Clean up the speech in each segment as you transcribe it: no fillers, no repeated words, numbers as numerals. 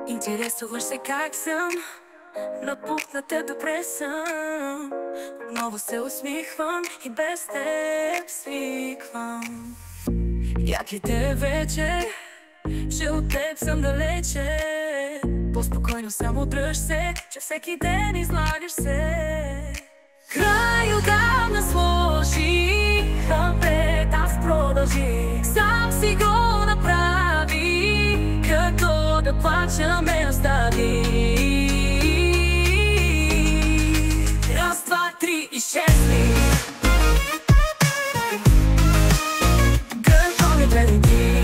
Интересуваш се как съм, напукната добре съм. Отново се усмихвам и без теб свиквам. Яките вече, че от теб съм далече. По-спокойно само дръж се, че всеки ден излагаш се. Край отдавна сложиха пред, аз продължих. Сам си го направи, като да плача ме остави. Раз, два, три и шестни. Гърко ми гледай ти.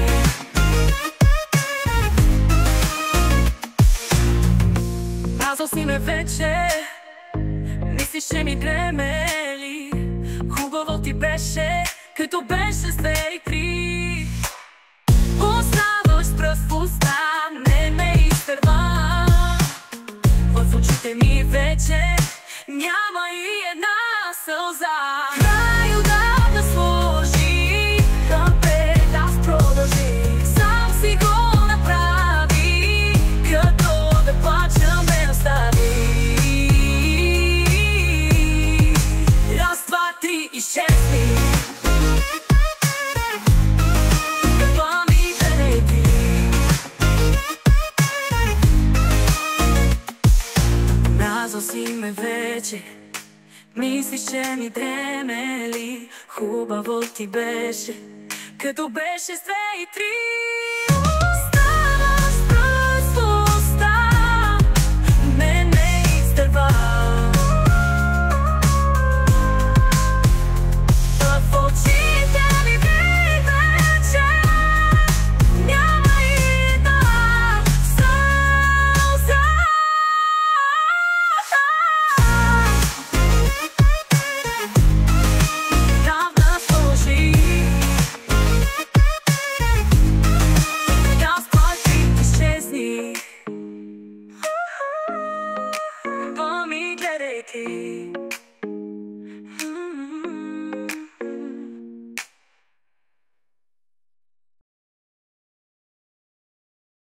Мразал си ме вече, мислиш, че ми дремели. Хубаво ти беше, като беше с 2 и 3. Оставаш с пръст в уста, не ме изтърва. В очите ми вече няма и една сълза. Край отдавна сложиха пред, аз продължих. Сам си го направи, като да плача ме остави. Раз, два, три и шестни. Мразал си ме вече, мислиш, че ми дремели. Хубаво ти беше, като беше с 2 и 3. Оставаш с пръст в уста, ме не изтърва. В очите ми вече няма и една сълза. Давна сложи раз, два, три, изчезни. По ми гледай ти.